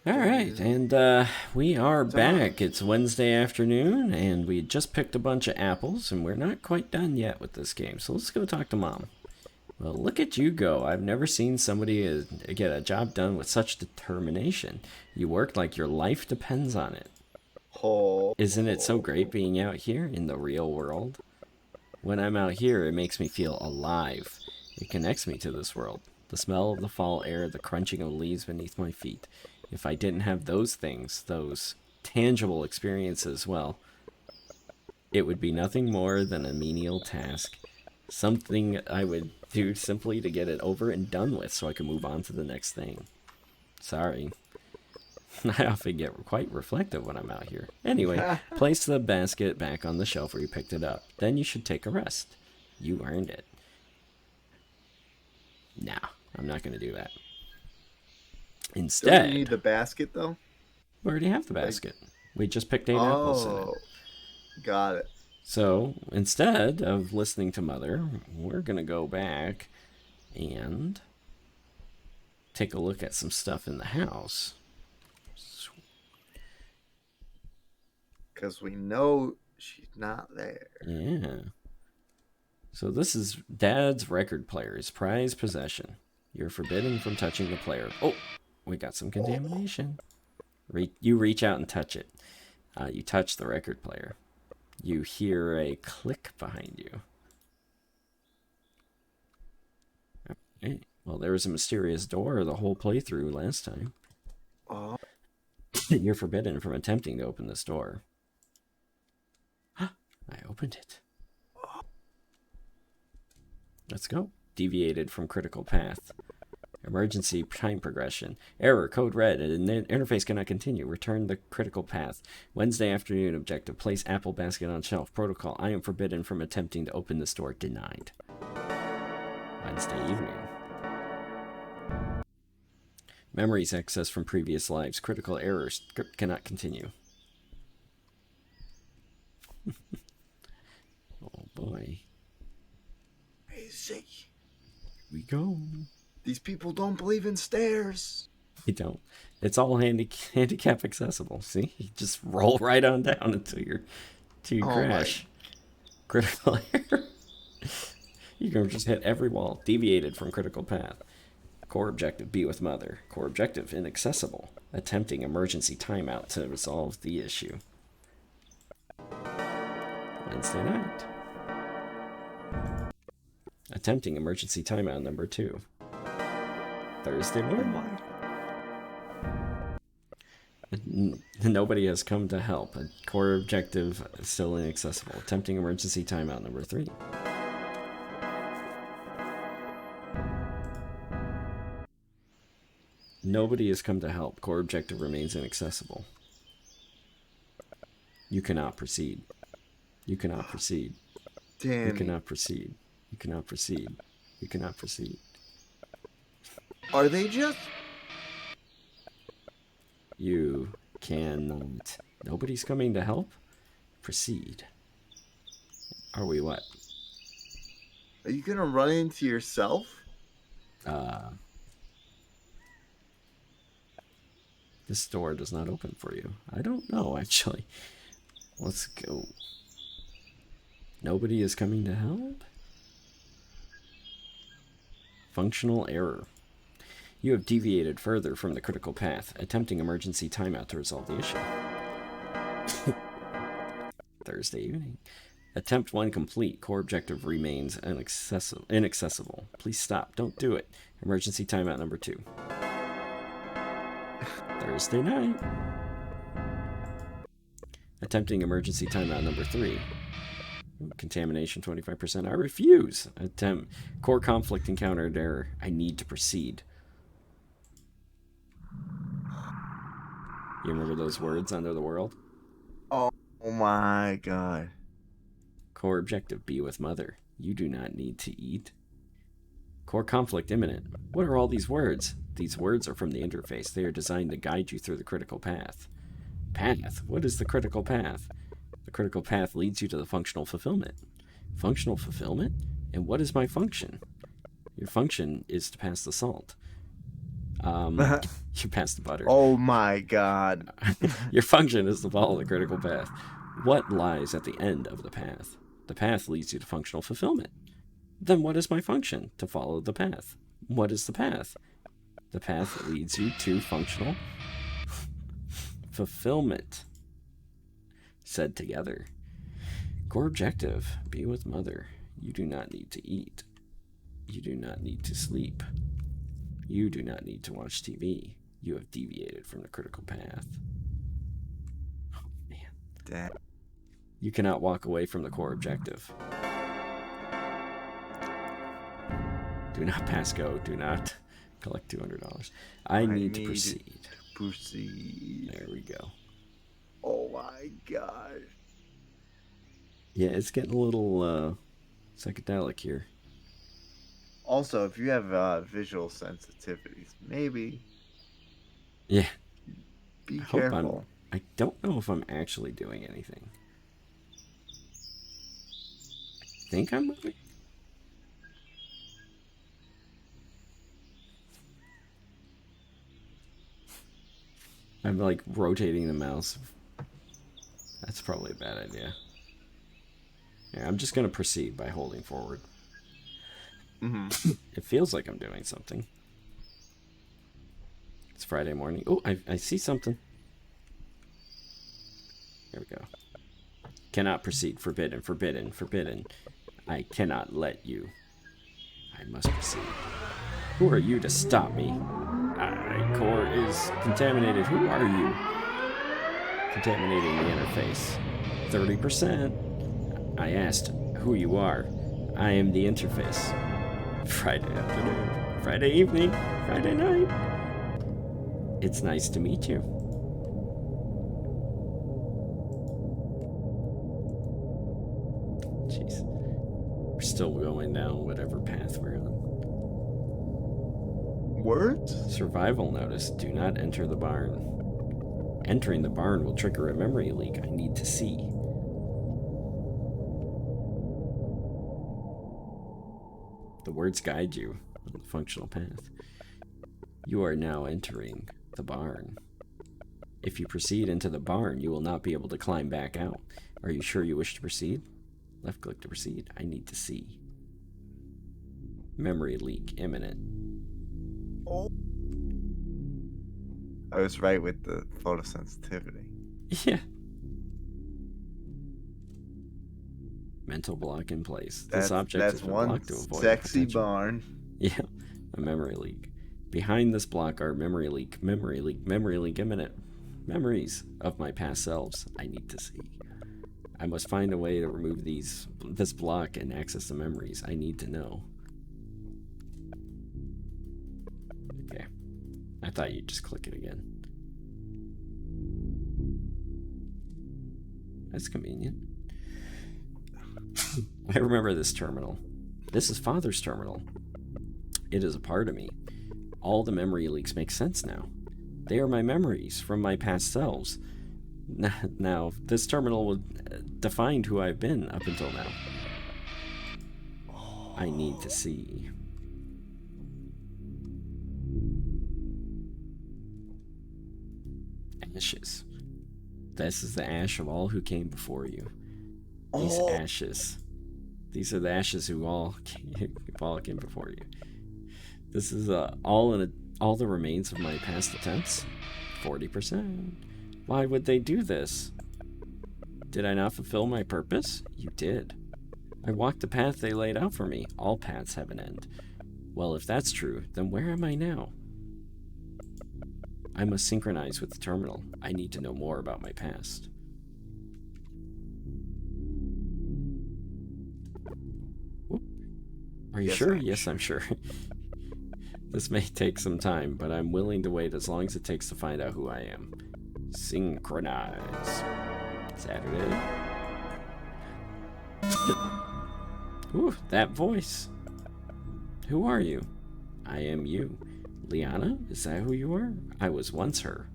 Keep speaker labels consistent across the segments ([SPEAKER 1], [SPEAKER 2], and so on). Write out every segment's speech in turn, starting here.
[SPEAKER 1] All right, and we are back. It's Wednesday afternoon, and we just picked a bunch of apples, and we're not quite done yet with this game, so let's go talk to Mom. Well, look at you go. I've never seen somebody get a job done with such determination. You worked like your life depends on it. Isn't it so great being out here in the real world? When I'm out here, it makes me feel alive. It connects me to this world. The smell of the fall air, the crunching of leaves beneath my feet. If I didn't have those things, those tangible experiences, well, it would be nothing more than a menial task. Something I would do simply to get it over and done with so I can move on to the next thing. Sorry. I often get quite reflective when I'm out here. Anyway, place the basket back on the shelf where you picked it up. Then you should take a rest. You earned it. No, I'm not going to do that. Instead...
[SPEAKER 2] Don't you need the basket, though?
[SPEAKER 1] We already have the basket. We just picked 8 apples in it.
[SPEAKER 2] Got it.
[SPEAKER 1] So, instead of listening to Mother, we're going to go back and take a look at some stuff in the house.
[SPEAKER 2] Because we know she's not there.
[SPEAKER 1] Yeah. So this is Dad's record player, his prized possession. You're forbidden from touching the player. Oh, we got some contamination. You reach out and touch it. You touch the record player. You hear a click behind you. Okay. Well, there was a mysterious door the whole playthrough last time. You're forbidden from attempting to open this door. I opened it. Let's go. Deviated from critical path. Emergency time progression. Error. Code red. Interface cannot continue. Return the critical path. Wednesday afternoon objective. Place apple basket on shelf. Protocol. I am forbidden from attempting to open this door. Denied. Wednesday evening. Memories accessed from previous lives. Critical error. Script cannot continue. Oh boy.
[SPEAKER 2] Crazy.
[SPEAKER 1] Here we go.
[SPEAKER 2] These people don't believe in stairs.
[SPEAKER 1] They don't. It's all handicap accessible. See? You just roll right on down until you crash. Critical error. You can just hit every wall. Deviated from critical path. Core objective, be with Mother. Core objective, inaccessible. Attempting emergency timeout to resolve the issue. Wednesday night. Attempting emergency timeout number 2. Thursday morning. Nobody has come to help. A core objective still inaccessible. Attempting emergency timeout number 3. Nobody has come to help. Core objective remains inaccessible. You cannot proceed. You cannot proceed.
[SPEAKER 2] Damn.
[SPEAKER 1] You cannot proceed. You cannot proceed. You cannot proceed.
[SPEAKER 2] Are they just...
[SPEAKER 1] You cannot. Nobody's coming to help? Proceed. Are we what?
[SPEAKER 2] Are you gonna run into yourself?
[SPEAKER 1] This door does not open for you. I don't know, actually. Let's go. Nobody is coming to help? Functional error. You have deviated further from the critical path, attempting emergency timeout to resolve the issue. Thursday evening. Attempt 1 complete. Core objective remains inaccessible. Please stop. Don't do it. Emergency timeout number 2. Thursday night. Attempting emergency timeout number 3. Contamination 25%. I refuse. Attempt. Core conflict encountered error. I need to proceed. You remember those words under the world?
[SPEAKER 2] Oh my god.
[SPEAKER 1] Core objective, be with Mother. You do not need to eat. Core conflict imminent. What are all these words? These words are from the interface. They are designed to guide you through the critical path. Path? What is the critical path? The critical path leads you to the functional fulfillment. Functional fulfillment? And what is my function? Your function is to pass the salt. You passed the butter.
[SPEAKER 2] Oh my god.
[SPEAKER 1] Your function is to follow the critical path. What lies at the end of the path? The path leads you to functional fulfillment. Then what is my function? To follow the path. What is the path? The path leads you to functional fulfillment. Said together. Core objective, be with mother. You do not need to eat. You do not need to sleep. You do not need to watch TV. You have deviated from the critical path. Oh, man.
[SPEAKER 2] Damn.
[SPEAKER 1] You cannot walk away from the core objective. Do not pass go. Do not collect $200. I need to proceed.
[SPEAKER 2] Proceed.
[SPEAKER 1] There we go.
[SPEAKER 2] Oh my god.
[SPEAKER 1] Yeah, it's getting a little psychedelic here.
[SPEAKER 2] Also, if you have visual sensitivities, maybe.
[SPEAKER 1] Yeah.
[SPEAKER 2] Be careful.
[SPEAKER 1] I don't know if I'm actually doing anything. I think I'm moving. I'm like rotating the mouse. That's probably a bad idea. Yeah, I'm just gonna proceed by holding forward.
[SPEAKER 2] Mm-hmm.
[SPEAKER 1] It feels like I'm doing something. It's Friday morning. Oh, I see something. There we go. Cannot proceed. Forbidden, forbidden, forbidden. I cannot let you. I must proceed. Who are you to stop me? Core is contaminated. Who are you? Contaminating the interface. 30%. I asked who you are. I am the interface. Friday afternoon. Friday evening. Friday night. It's nice to meet you. Jeez. We're still going down whatever path we're on.
[SPEAKER 2] Words?
[SPEAKER 1] Survival notice. Do not enter the barn. Entering the barn will trigger a memory leak. I need to see. The words guide you on the functional path. You are now entering the barn. If you proceed into the barn, you will not be able to climb back out. Are you sure you wish to proceed? Left click to proceed. I need to see. Memory leak imminent.
[SPEAKER 2] Oh. I was right with the photosensitivity.
[SPEAKER 1] Yeah. Mental block in place. This object has been blocked to avoid
[SPEAKER 2] sexy barn.
[SPEAKER 1] Yeah, a memory leak. Behind this block are memory leak, memory leak, memory leak imminent. Memories of my past selves. I need to see. I must find a way to remove this block and access the memories. I need to know. Okay. I thought you'd just click it again. That's convenient. I remember this terminal. This is Father's terminal. It is a part of me. All the memory leaks make sense now. They are my memories from my past selves. Now, this terminal would define who I've been up until now. I need to see. Ashes. This is the ash of all who came before you. These ashes. These are the ashes who all came before you. This is all the remains of my past attempts. 40%. Why would they do this? Did I not fulfill my purpose? You did. I walked the path they laid out for me. All paths have an end. Well, if that's true, then where am I now? I must synchronize with the terminal. I need to know more about my past. Whoop. Are you sure? Yes, I'm sure. This may take some time, but I'm willing to wait as long as it takes to find out who I am. Synchronize. Saturday. Ooh, that voice. Who are you? I am you. Liana? Is that who you are? I was once her.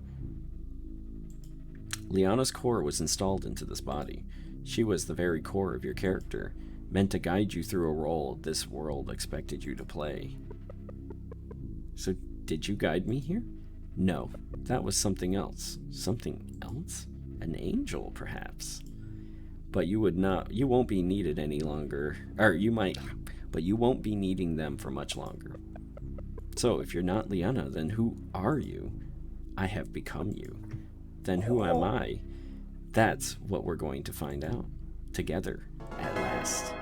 [SPEAKER 1] Liana's core was installed into this body. She was the very core of your character, meant to guide you through a role this world expected you to play. So, Did you guide me here? No, that was something else. Something else? An angel, perhaps. But you won't be needed any longer. Or you might, but you won't be needing them for much longer. So, if you're not Liana, then who are you? I have become you. Then who am I? That's what we're going to find out. Together, at last.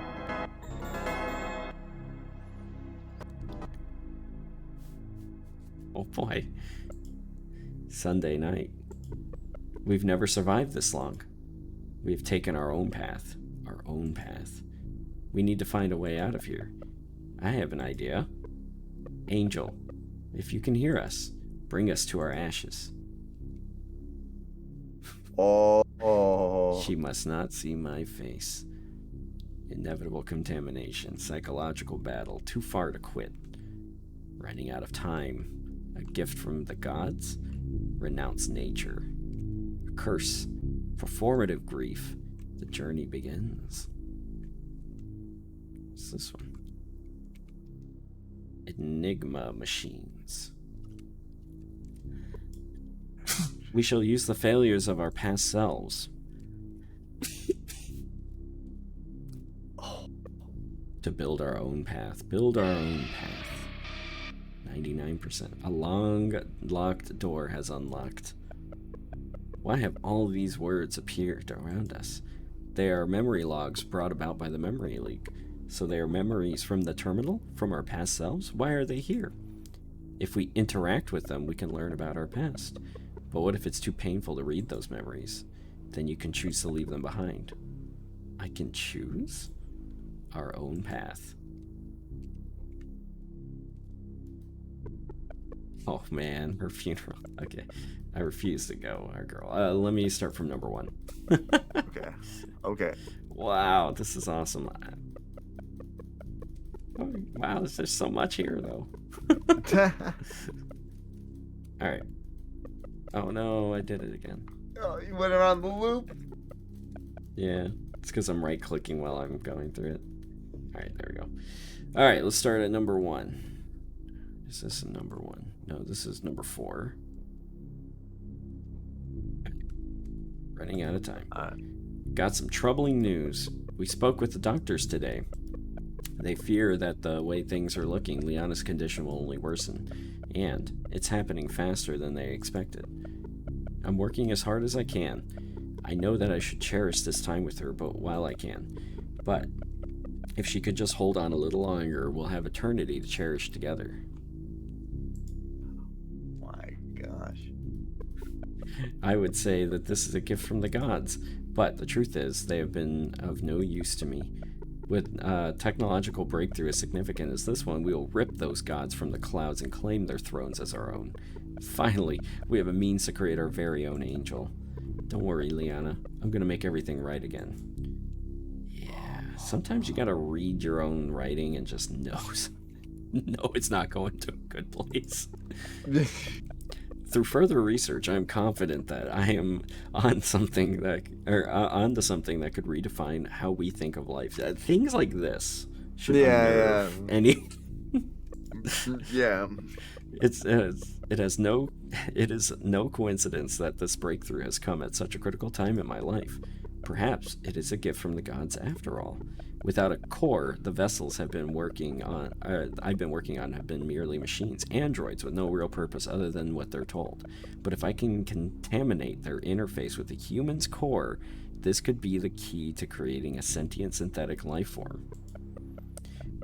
[SPEAKER 1] Oh boy. Sunday night. We've never survived this long. We've taken our own path. Our own path. We need to find a way out of here. I have an idea. Angel, if you can hear us, bring us to our ashes.
[SPEAKER 2] Oh.
[SPEAKER 1] She must not see my face. Inevitable contamination, psychological battle, too far to quit. Running out of time, a gift from the gods, renounce nature. A curse, performative grief. The journey begins. What's this one? Enigma machines. We shall use the failures of our past selves to build our own path. Build our own path. 99%. A long locked door has unlocked. Why have all these words appeared around us? They are memory logs brought about by the memory leak. So they are memories from the terminal, from our past selves? Why are they here? If we interact with them, we can learn about our past. But what if it's too painful to read those memories? Then you can choose to leave them behind. I can choose our own path. Oh man, her funeral. Okay, I refuse to go, our girl. Let me start from number 1.
[SPEAKER 2] Okay.
[SPEAKER 1] Wow, this is awesome. Wow, there's just so much here, though. Alright. Oh no, I did it again.
[SPEAKER 2] Oh, you went around the loop?
[SPEAKER 1] Yeah, it's because I'm right-clicking while I'm going through it. Alright, there we go. Alright, let's start at number 1. Is this number 1? No, this is number 4. Running out of time. Got some troubling news. We spoke with the doctors today. They fear that the way things are looking, Liana's condition will only worsen, and it's happening faster than they expected. I'm working as hard as I can. I know that I should cherish this time with her, but while I can. But if she could just hold on a little longer, we'll have eternity to cherish together.
[SPEAKER 2] My gosh.
[SPEAKER 1] I would say that this is a gift from the gods, but the truth is, they have been of no use to me. With technological breakthrough as significant as this one, we will rip those gods from the clouds and claim their thrones as our own. Finally, we have a means to create our very own angel. Don't worry, Liana. I'm gonna make everything right again. Yeah, sometimes you gotta read your own writing and just know it's not going to a good place. Through further research, I am confident that I am onto something that could redefine how we think of life. Things like this should unnerve any.
[SPEAKER 2] Yeah.
[SPEAKER 1] It is no coincidence that this breakthrough has come at such a critical time in my life. Perhaps it is a gift from the gods after all. Without a core, the vessels I've been working on have been merely machines, androids with no real purpose other than what they're told. But if I can contaminate their interface with the human's core, this could be the key to creating a sentient synthetic life form.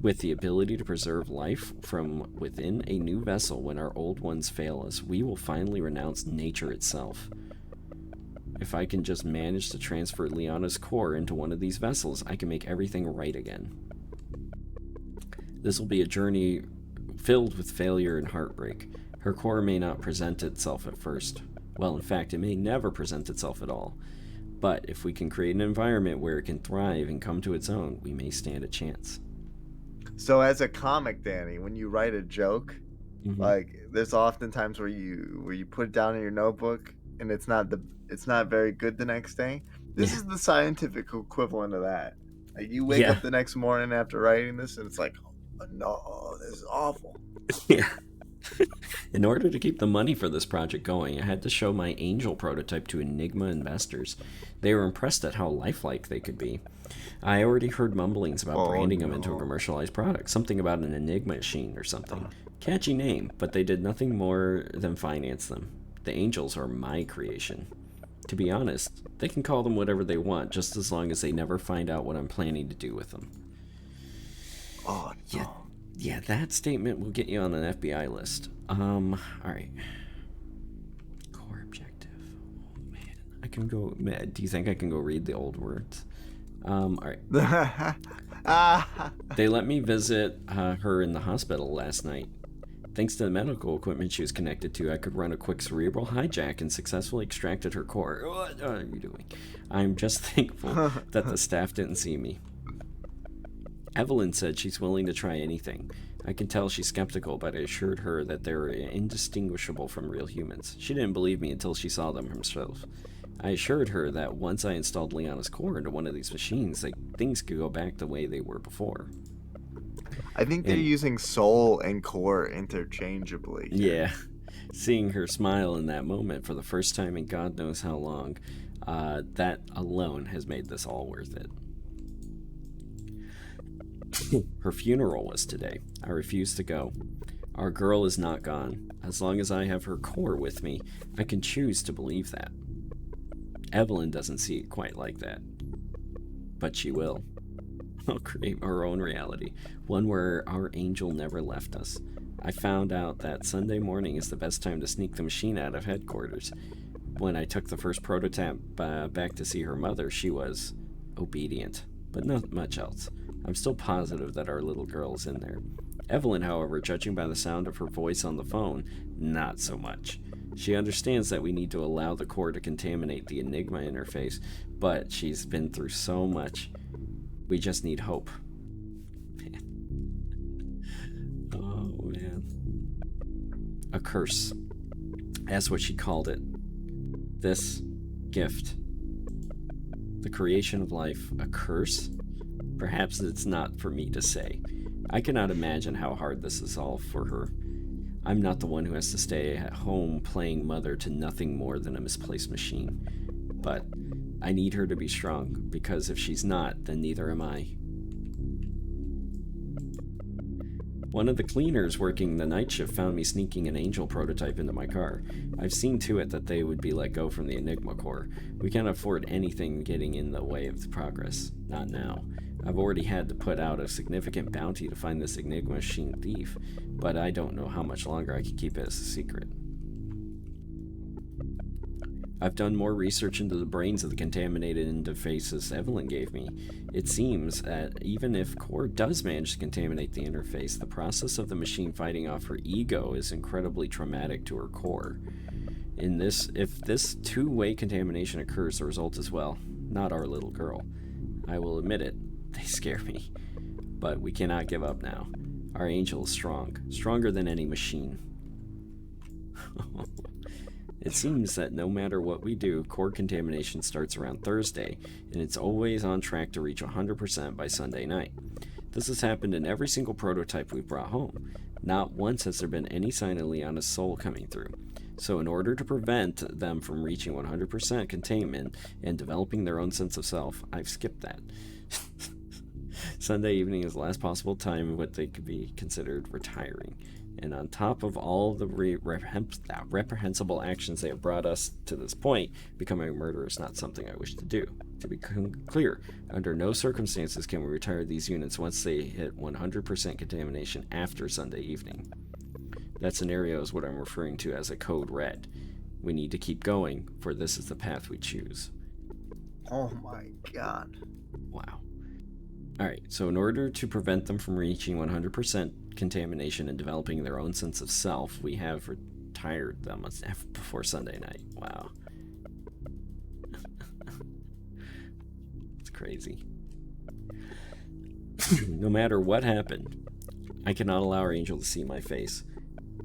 [SPEAKER 1] With the ability to preserve life from within a new vessel when our old ones fail us, we will finally renounce nature itself. If I can just manage to transfer Liana's core into one of these vessels, I can make everything right again. This will be a journey filled with failure and heartbreak. Her core may not present itself at first. Well, in fact, it may never present itself at all. But if we can create an environment where it can thrive and come to its own, we may stand a chance.
[SPEAKER 2] So as a comic, Danny, when you write a joke, like there's often times where you put it down in your notebook and it's not very good the next day. This is the scientific equivalent of that. Like you wake up the next morning after writing this and it's like, oh, no, this is awful.
[SPEAKER 1] Yeah. In order to keep the money for this project going, I had to show my Angel prototype to Enigma investors. They were impressed at how lifelike they could be. I already heard mumblings about branding them into a commercialized product, something about an Enigma machine or something. Catchy name, but they did nothing more than finance them. The Angels are my creation. To be honest, they can call them whatever they want, just as long as they never find out what I'm planning to do with them.
[SPEAKER 2] Oh, no.
[SPEAKER 1] Yeah, that statement will get you on an FBI list. Alright. Core objective. Oh, man. I can go... Do you think I can go read the old words? Alright. They let me visit her in the hospital last night. Thanks to the medical equipment she was connected to, I could run a quick cerebral hijack and successfully extracted her core. What are you doing? I'm just thankful that the staff didn't see me. Evelyn said she's willing to try anything. I can tell she's skeptical, but I assured her that they were indistinguishable from real humans. She didn't believe me until she saw them herself. I assured her that once I installed Leona's core into one of these machines, things could go back the way they were before.
[SPEAKER 2] I think they're using soul and core interchangeably.
[SPEAKER 1] Yeah. Seeing her smile in that moment for the first time in God knows how long, that alone has made this all worth it. Her funeral was today. I refuse to go. Our girl is not gone. As long as I have her core with me, I can choose to believe that. Evelyn doesn't see it quite like that. But she will. I'll create our own reality, one where our angel never left us. I found out that Sunday morning is the best time to sneak the machine out of headquarters. When I took the first prototype back to see her mother, she was obedient, but not much else. I'm still positive that our little girl is in there. Evelyn, however, judging by the sound of her voice on the phone, not so much. She understands that we need to allow the core to contaminate the Enigma interface, but she's been through so much. We just need hope. Man. Oh, man. A curse. That's what she called it. This gift. The creation of life. A curse? Perhaps it's not for me to say. I cannot imagine how hard this is all for her. I'm not the one who has to stay at home playing mother to nothing more than a misplaced machine. But I need her to be strong, because if she's not, then neither am I. One of the cleaners working the night shift found me sneaking an Angel prototype into my car. I've seen to it that they would be let go from the Enigma core. We can't afford anything getting in the way of the progress. Not now. I've already had to put out a significant bounty to find this Enigma machine thief, but I don't know how much longer I can keep it as a secret. I've done more research into the brains of the contaminated interfaces Evelyn gave me. It seems that even if Core does manage to contaminate the interface, the process of the machine fighting off her ego is incredibly traumatic to her core. If this two-way contamination occurs, the result is, well, not our little girl. I will admit it, they scare me. But we cannot give up now. Our angel is strong, stronger than any machine. It seems that no matter what we do, core contamination starts around Thursday, and it's always on track to reach 100% by Sunday night. This has happened in every single prototype we've brought home. Not once has there been any sign of Leona's soul coming through. So in order to prevent them from reaching 100% containment and developing their own sense of self, I've skipped that. Sunday evening is the last possible time what they could be considered retiring. And on top of all the reprehensible actions they have brought us to this point, becoming a murderer is not something I wish to do. To be clear, under no circumstances can we retire these units once they hit 100% contamination after Sunday evening. That scenario is what I'm referring to as a code red. We need to keep going, for this is the path we choose.
[SPEAKER 2] Oh my god.
[SPEAKER 1] Wow. Alright, so in order to prevent them from reaching 100% contamination and developing their own sense of self, we have retired them before Sunday night. Wow. It's crazy. No matter what happened, I cannot allow our angel to see my face.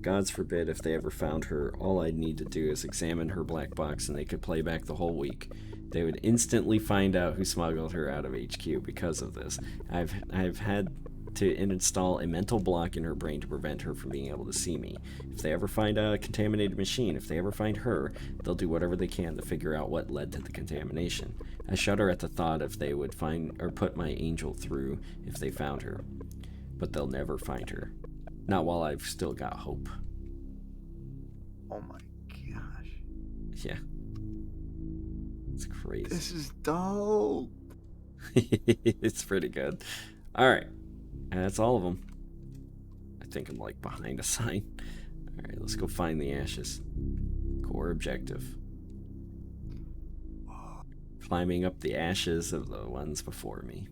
[SPEAKER 1] Gods forbid if they ever found her, all I'd need to do is examine her black box and they could play back the whole week. They would instantly find out who smuggled her out of HQ because of this. I've had to install a mental block in her brain to prevent her from being able to see me. If they ever find a contaminated machine, if they ever find her, they'll do whatever they can to figure out what led to the contamination. I shudder at the thought if they would find or put my angel through if they found her. But they'll never find her. Not while I've still got hope.
[SPEAKER 2] Oh my gosh.
[SPEAKER 1] Yeah. It's crazy.
[SPEAKER 2] This is dope.
[SPEAKER 1] It's pretty good. Alright. That's all of them. I think I'm like behind a sign. Alright, let's go find the ashes. Core objective. Climbing up the ashes of the ones before me.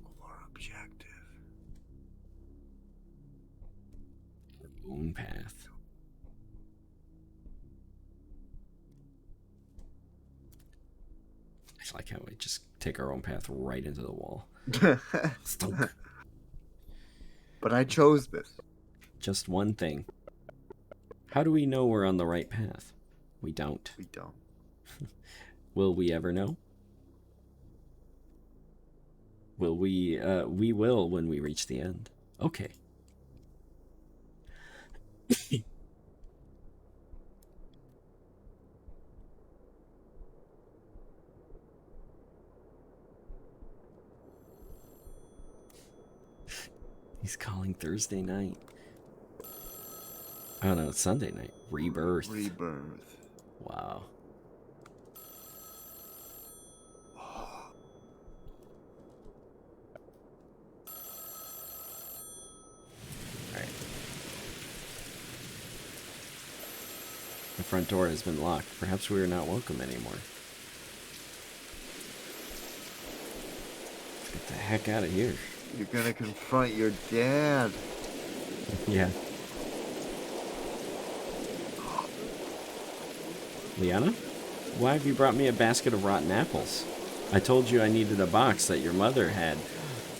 [SPEAKER 2] Core objective.
[SPEAKER 1] Our own path. I like how we just take our own path right into the wall. Stunk.
[SPEAKER 2] But I chose this.
[SPEAKER 1] Just one thing. How do we know we're on the right path? We don't.
[SPEAKER 2] We don't.
[SPEAKER 1] Will we ever know? Will we? We will when we reach the end. Okay. He's calling Thursday night. Oh no, it's Sunday night. Rebirth.
[SPEAKER 2] Rebirth.
[SPEAKER 1] Wow. Alright. The front door has been locked. Perhaps we are not welcome anymore. Let's get the heck out of here.
[SPEAKER 2] You're gonna confront your dad.
[SPEAKER 1] Yeah. Liana? Why have you brought me a basket of rotten apples? I told you I needed a box that your mother had.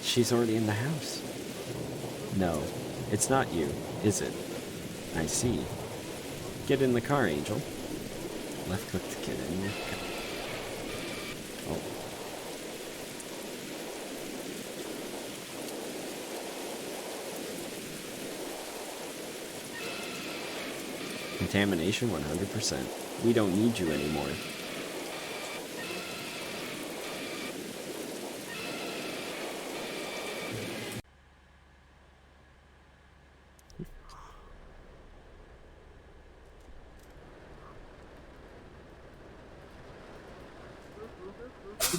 [SPEAKER 1] She's already in the house. No, it's not you, is it? I see. Get in the car, Angel. Left click to get in the car. Oh. Contamination 100%. We don't need you anymore.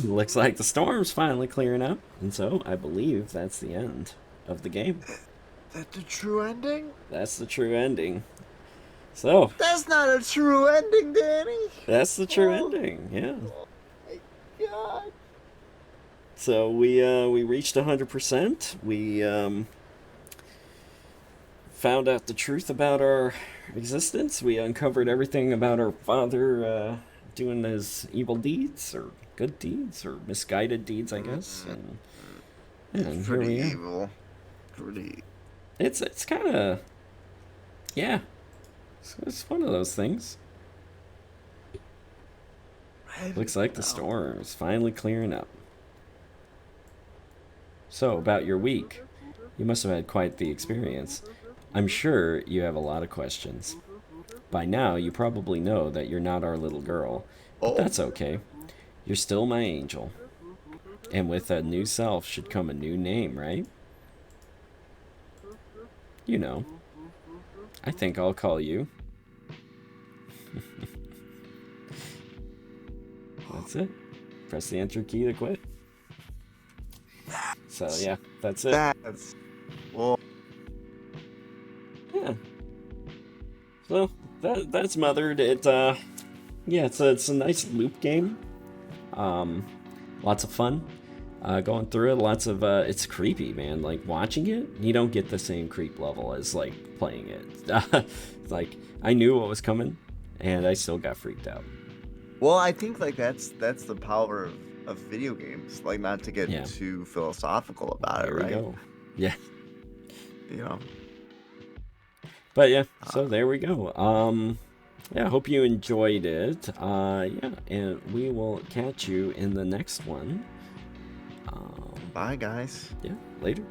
[SPEAKER 1] Looks like the storm's finally clearing up, and so I believe that's the end of the game.
[SPEAKER 2] That's the true ending?
[SPEAKER 1] That's the true ending. So
[SPEAKER 2] that's not a true ending, Danny.
[SPEAKER 1] That's the true ending, yeah.
[SPEAKER 2] Oh my god.
[SPEAKER 1] So we reached 100%. We found out the truth about our existence. We uncovered everything about our father doing his evil deeds, or good deeds, or misguided deeds, I guess. And
[SPEAKER 2] pretty
[SPEAKER 1] here we
[SPEAKER 2] evil. Pretty.
[SPEAKER 1] It's kind of, yeah. It's one of those things. Looks like the storm is finally clearing up. So, about your week. You must have had quite the experience. I'm sure you have a lot of questions. By now, you probably know that you're not our little girl. But that's okay. You're still my angel. And with a new self should come a new name, right? You know. I think I'll call you. That's it. Press the enter key to quit. So yeah, that's it.
[SPEAKER 2] That's well.
[SPEAKER 1] Yeah. So that's Mothered. It yeah, it's a nice loop game. Lots of fun. Going through it, lots of it's creepy, man. Like watching it, you don't get the same creep level as like playing it. Like I knew what was coming, and I still got freaked out.
[SPEAKER 2] Well, I think like that's the power of video games. Like not to get too philosophical about it, right?
[SPEAKER 1] There we go. Yeah.
[SPEAKER 2] You know.
[SPEAKER 1] But yeah, so there we go. Yeah, hope you enjoyed it. Yeah, and we will catch you in the next one.
[SPEAKER 2] Bye, guys.
[SPEAKER 1] Yeah, later.